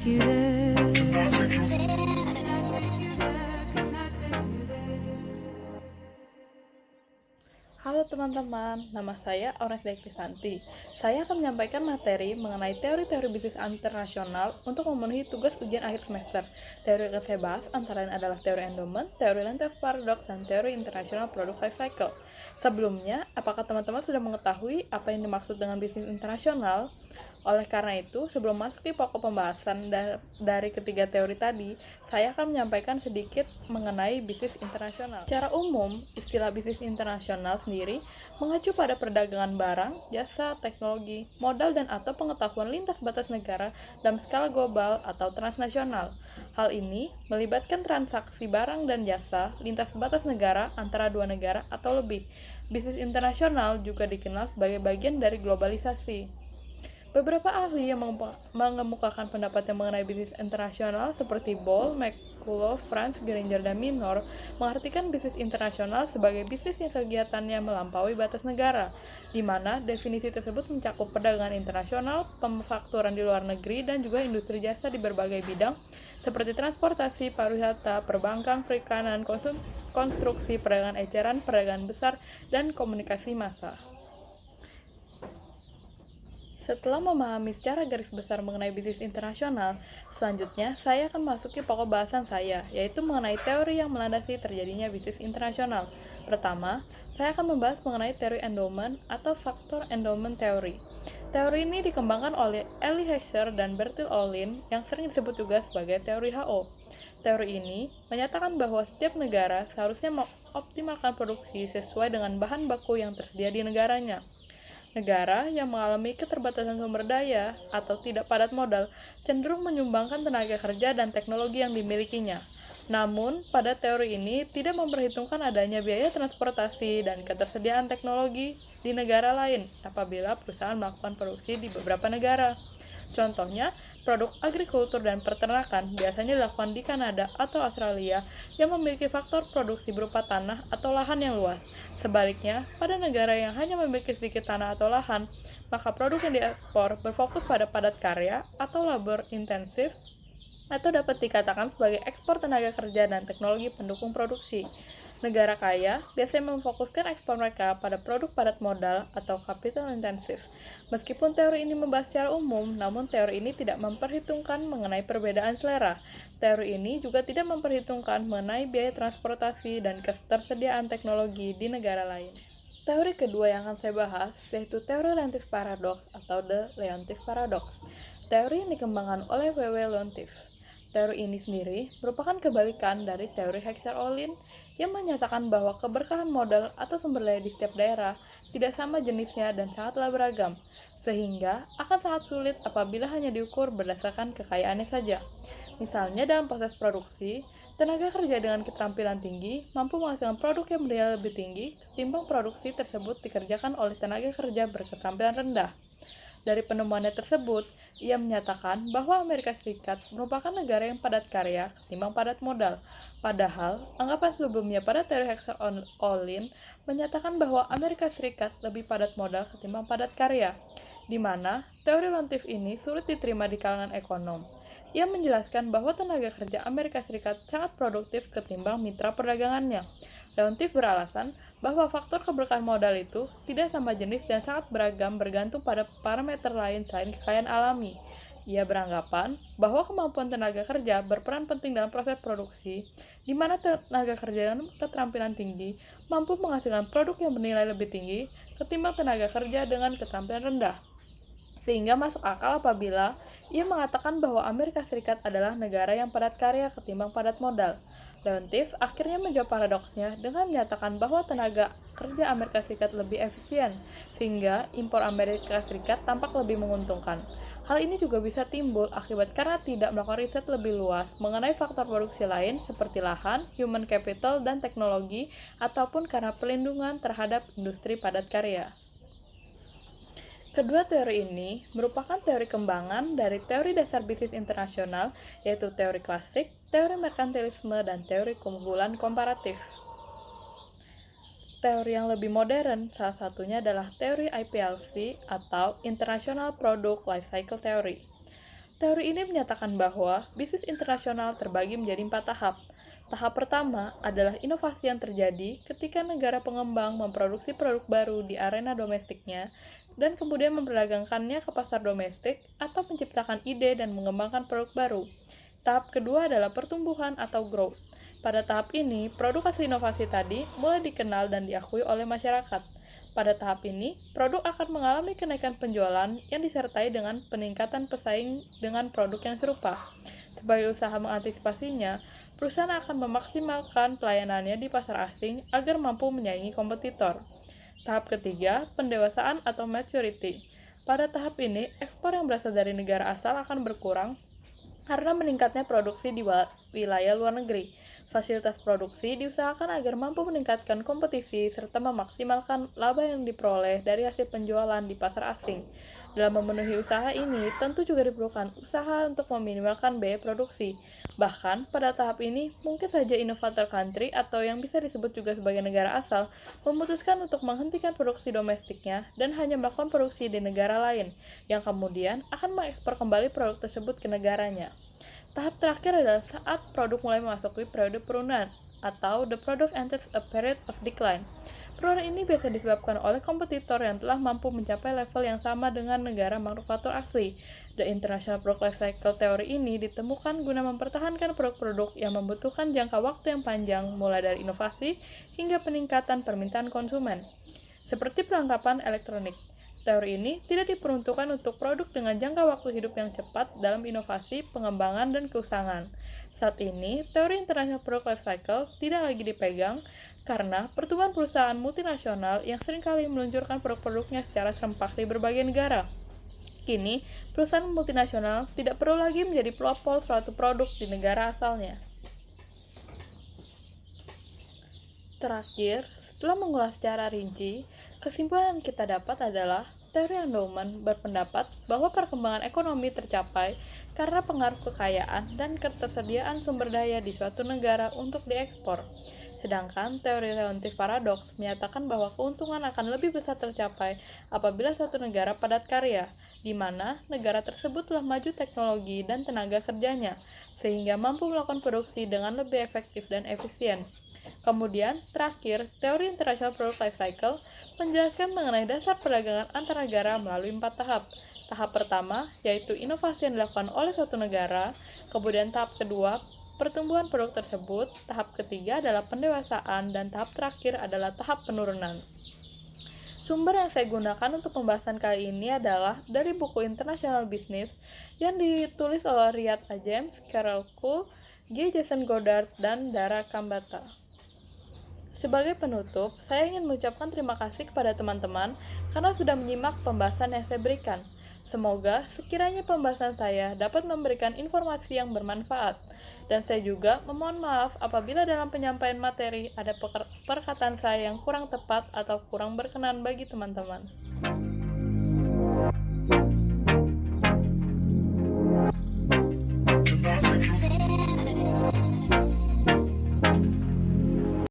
you there? Halo teman-teman, nama saya Oresda Krisanti. Saya akan menyampaikan materi mengenai teori-teori bisnis internasional untuk memenuhi tugas ujian akhir semester. Teori yang akan saya bahas antara lain adalah teori endowment, teori Landgraf paradox, dan teori international product life cycle. Sebelumnya, apakah teman-teman sudah mengetahui apa yang dimaksud dengan bisnis internasional? Oleh karena itu, sebelum masuk di pokok pembahasan dari ketiga teori tadi, saya akan menyampaikan sedikit mengenai bisnis internasional. Secara umum, istilah bisnis internasional sendiri mengacu pada perdagangan barang, jasa, teknologi, modal dan atau pengetahuan lintas batas negara dalam skala global atau transnasional. Hal ini melibatkan transaksi barang dan jasa lintas batas negara antara dua negara atau lebih. Bisnis internasional juga dikenal sebagai bagian dari globalisasi. Beberapa ahli yang mengemukakan pendapatnya mengenai bisnis internasional seperti Boll, McCullough, Franz, Geringer, dan Minor mengartikan bisnis internasional sebagai bisnis yang kegiatannya melampaui batas negara, di mana definisi tersebut mencakup perdagangan internasional, pemfakturan di luar negeri, dan juga industri jasa di berbagai bidang seperti transportasi, pariwisata, perbankan, perikanan, konstruksi, perdagangan eceran, perdagangan besar, dan komunikasi massa. Setelah memahami secara garis besar mengenai bisnis internasional, selanjutnya saya akan masuki pokok bahasan saya, yaitu mengenai teori yang melandasi terjadinya bisnis internasional. Pertama, saya akan membahas mengenai teori endowment atau faktor endowment theory. Teori ini dikembangkan oleh Elie Heckscher dan Bertil Ohlin yang sering disebut juga sebagai teori HO. Teori ini menyatakan bahwa setiap negara seharusnya mengoptimalkan produksi sesuai dengan bahan baku yang tersedia di negaranya. Negara yang mengalami keterbatasan sumber daya atau tidak padat modal cenderung menyumbangkan tenaga kerja dan teknologi yang dimilikinya. Namun, pada teori ini tidak memperhitungkan adanya biaya transportasi dan ketersediaan teknologi di negara lain apabila perusahaan melakukan produksi di beberapa negara. Contohnya, produk agrikultur dan peternakan biasanya dilakukan di Kanada atau Australia yang memiliki faktor produksi berupa tanah atau lahan yang luas. Sebaliknya, pada negara yang hanya memiliki sedikit tanah atau lahan, maka produk yang diekspor berfokus pada padat karya atau labor intensif atau dapat dikatakan sebagai ekspor tenaga kerja dan teknologi pendukung produksi. Negara kaya biasanya memfokuskan ekspor mereka pada produk padat modal atau capital intensif. Meskipun teori ini membahas secara umum, namun teori ini tidak memperhitungkan mengenai perbedaan selera. Teori ini juga tidak memperhitungkan mengenai biaya transportasi dan ketersediaan teknologi di negara lain. Teori kedua yang akan saya bahas yaitu teori Landgraf paradox atau the Leontief paradox. Teori yang dikembangkan oleh W.W. Leontief. Teori ini sendiri merupakan kebalikan dari teori Heckscher-Ohlin yang menyatakan bahwa keberkahan modal atau sumber daya di setiap daerah tidak sama jenisnya dan sangatlah beragam, sehingga akan sangat sulit apabila hanya diukur berdasarkan kekayaannya saja. Misalnya dalam proses produksi, tenaga kerja dengan keterampilan tinggi mampu menghasilkan produk yang bernilai lebih tinggi ketimbang produksi tersebut dikerjakan oleh tenaga kerja berketerampilan rendah. Dari penemuannya tersebut, ia menyatakan bahwa Amerika Serikat merupakan negara yang padat karya ketimbang padat modal. Padahal, anggapan sebelumnya pada teori Heckscher-Ohlin menyatakan bahwa Amerika Serikat lebih padat modal ketimbang padat karya, di mana teori Leontief ini sulit diterima di kalangan ekonom. Ia menjelaskan bahwa tenaga kerja Amerika Serikat sangat produktif ketimbang mitra perdagangannya. Leontief beralasan bahwa faktor keberkahan modal itu tidak sama jenis dan sangat beragam bergantung pada parameter lain selain kekayaan alami. Ia beranggapan bahwa kemampuan tenaga kerja berperan penting dalam proses produksi, di mana tenaga kerja dengan keterampilan tinggi mampu menghasilkan produk yang bernilai lebih tinggi ketimbang tenaga kerja dengan keterampilan rendah. Sehingga masuk akal apabila ia mengatakan bahwa Amerika Serikat adalah negara yang padat karya ketimbang padat modal. Leontief akhirnya menjawab paradoksnya dengan menyatakan bahwa tenaga kerja Amerika Serikat lebih efisien, sehingga impor Amerika Serikat tampak lebih menguntungkan. Hal ini juga bisa timbul akibat karena tidak melakukan riset lebih luas mengenai faktor produksi lain seperti lahan, human capital, dan teknologi, ataupun karena pelindungan terhadap industri padat karya. Kedua teori ini merupakan teori kembangan dari teori dasar bisnis internasional, yaitu teori klasik, teori merkantilisme, dan teori keunggulan komparatif. Teori yang lebih modern salah satunya adalah teori IPLC atau International Product Life Cycle Theory. Teori ini menyatakan bahwa bisnis internasional terbagi menjadi 4 tahap. Tahap pertama adalah inovasi yang terjadi ketika negara pengembang memproduksi produk baru di arena domestiknya dan kemudian memperdagangkannya ke pasar domestik atau menciptakan ide dan mengembangkan produk baru. Tahap kedua adalah pertumbuhan atau growth. Pada tahap ini, produk hasil inovasi tadi mulai dikenal dan diakui oleh masyarakat. Pada tahap ini, produk akan mengalami kenaikan penjualan yang disertai dengan peningkatan pesaing dengan produk yang serupa. Sebagai usaha mengantisipasinya, perusahaan akan memaksimalkan pelayanannya di pasar asing agar mampu menyaingi kompetitor. Tahap ketiga, pendewasaan atau maturity. Pada tahap ini, ekspor yang berasal dari negara asal akan berkurang karena meningkatnya produksi di wilayah luar negeri. Fasilitas produksi diusahakan agar mampu meningkatkan kompetisi serta memaksimalkan laba yang diperoleh dari hasil penjualan di pasar asing. Dalam memenuhi usaha ini, tentu juga diperlukan usaha untuk meminimalkan biaya produksi. Bahkan, pada tahap ini, mungkin saja inovator country atau yang bisa disebut juga sebagai negara asal memutuskan untuk menghentikan produksi domestiknya dan hanya melakukan produksi di negara lain, yang kemudian akan mengekspor kembali produk tersebut ke negaranya. Tahap terakhir adalah saat produk mulai memasuki periode penurunan, atau the product enters a period of decline. Penurunan ini biasa disebabkan oleh kompetitor yang telah mampu mencapai level yang sama dengan negara manufaktur asli. The International Product Life Cycle teori ini ditemukan guna mempertahankan produk-produk yang membutuhkan jangka waktu yang panjang, mulai dari inovasi hingga peningkatan permintaan konsumen. Seperti perlengkapan elektronik. Teori ini tidak diperuntukkan untuk produk dengan jangka waktu hidup yang cepat dalam inovasi, pengembangan, dan keusahaan. Saat ini, teori International Product Life Cycle tidak lagi dipegang karena pertumbuhan perusahaan multinasional yang seringkali meluncurkan produk-produknya secara serempak di berbagai negara. Kini, perusahaan multinasional tidak perlu lagi menjadi pelopor suatu produk di negara asalnya. Terakhir, setelah mengulas secara rinci, kesimpulan yang kita dapat adalah teori endowment berpendapat bahwa perkembangan ekonomi tercapai karena pengaruh kekayaan dan ketersediaan sumber daya di suatu negara untuk diekspor. Sedangkan teori relative paradox menyatakan bahwa keuntungan akan lebih besar tercapai apabila suatu negara padat karya, di mana negara tersebut telah maju teknologi dan tenaga kerjanya, sehingga mampu melakukan produksi dengan lebih efektif dan efisien. Kemudian, terakhir, teori International Product Life Cycle menjelaskan mengenai dasar perdagangan antar negara melalui 4 tahap. Tahap pertama, yaitu inovasi yang dilakukan oleh suatu negara, kemudian tahap kedua, pertumbuhan produk tersebut, tahap ketiga adalah pendewasaan, dan tahap terakhir adalah tahap penurunan. Sumber yang saya gunakan untuk pembahasan kali ini adalah dari buku International Business yang ditulis oleh Riyad A. James, Carol Kuhl, G. Jason Goddard, dan Dara Kambata. Sebagai penutup, saya ingin mengucapkan terima kasih kepada teman-teman karena sudah menyimak pembahasan yang saya berikan. Semoga sekiranya pembahasan saya dapat memberikan informasi yang bermanfaat. Dan saya juga memohon maaf apabila dalam penyampaian materi ada perkataan saya yang kurang tepat atau kurang berkenan bagi teman-teman.